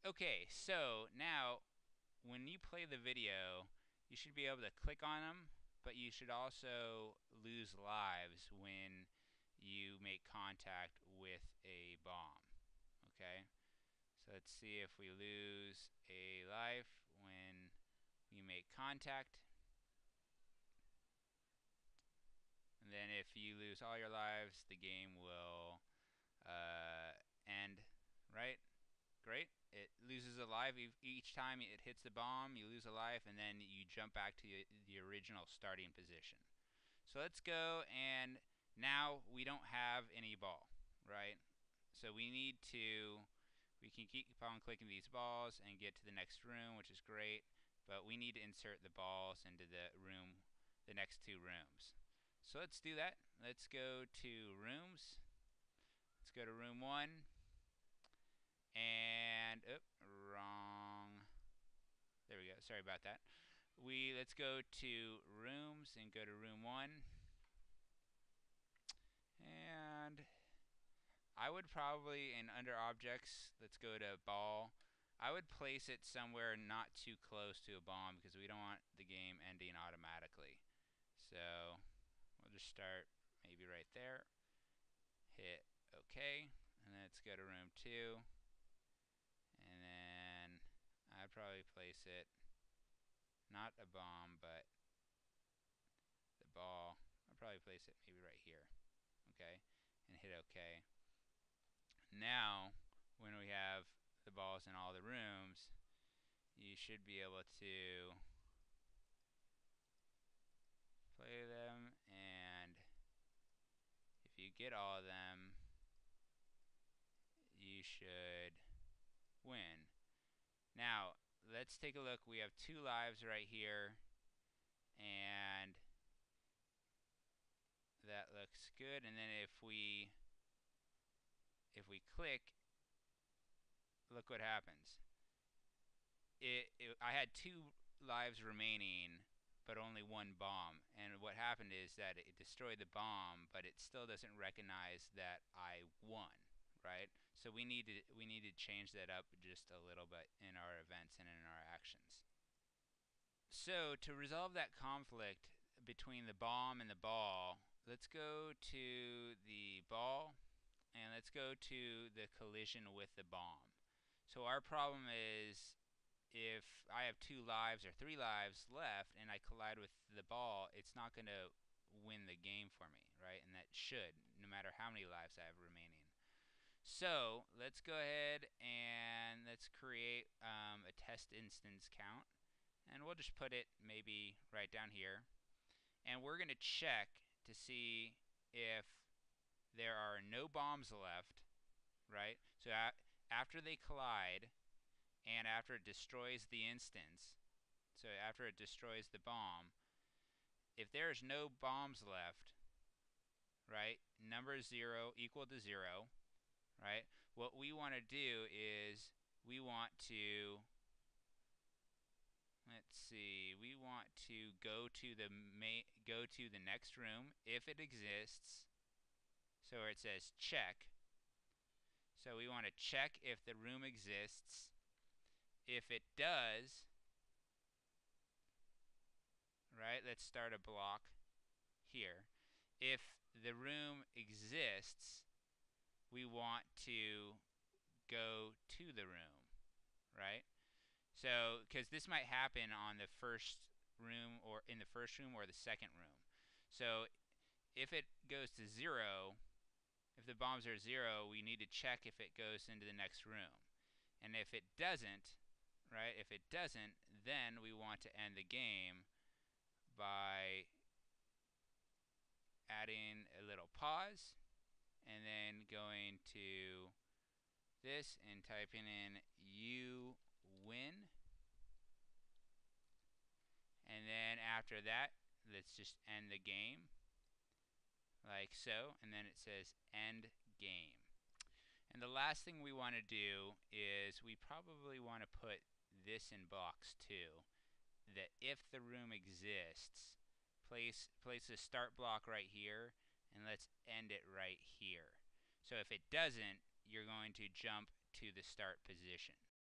Okay, so now when you play the video, you should be able to click on them, but you should also lose lives when you make contact with a bomb. Okay, so let's see if we lose a life when we make contact. And then if you lose all your lives, the game will end, right? Great. It loses a life each time it hits the bomb. You lose a life, and then you jump back to the original starting position. So let's go, and now we don't have any ball, right? So we can keep on clicking these balls and get to the next room, which is great, but we need to insert the balls into the next two rooms. So let's do that. Let's go to rooms. Let's go to room 1. And wrong. There we go. Sorry about that. Let's go to rooms and go to room 1. And I would probably in under objects, let's go to ball. I would place it somewhere not too close to a bomb because we don't want the game ending automatically. So we'll just start maybe right there. Hit OK. And then let's go to room 2. And then I'd probably place it not a bomb, but the ball. I'd probably place it maybe right here. Okay, and hit OK. Now, when we have the balls in all the rooms, you should be able to play them, and if you get all of them, you should win. Now, let's take a look. We have 2 lives right here, and that looks good. And then if we click, look what happens. I had 2 lives remaining, but only 1 bomb. And what happened is that it destroyed the bomb, but it still doesn't recognize that I won, right? So we need to change that up just a little bit in our events and in our actions. So to resolve that conflict between the bomb and the ball, let's go to the ball and let's go to the collision with the bomb. So our problem is if I have 2 lives or 3 lives left and I collide with the ball, it's not going to win the game for me, right? And that should, no matter how many lives I have remaining. So let's go ahead and let's create a test instance count. And we'll just put it maybe right down here. And we're going to check to see if there are no bombs left, right? So after they collide and after it destroys the instance, so after it destroys the bomb, if there's no bombs left, right, number 0 equal to 0, right, what we want to do is we want to, let's see, we want to go to the next room if it exists. So where it says check. So we want to check if the room exists. If it does, right, let's start a block here. If the room exists, we want to go to the room, right? So, because this might happen on the first room or in the first room or the second room. So if it goes to 0, if the bombs are 0, we need to check if it goes into the next room. And if it doesn't, right, if it doesn't, then we want to end the game by adding a little pause and then going to this and typing in "you win." And then after that, let's just end the game like so, and then it says end game. And the last thing we want to do is we probably want to put this in box 2, that if the room exists, place a start block right here, and let's end it right here. So if it doesn't, you're going to jump to the start position.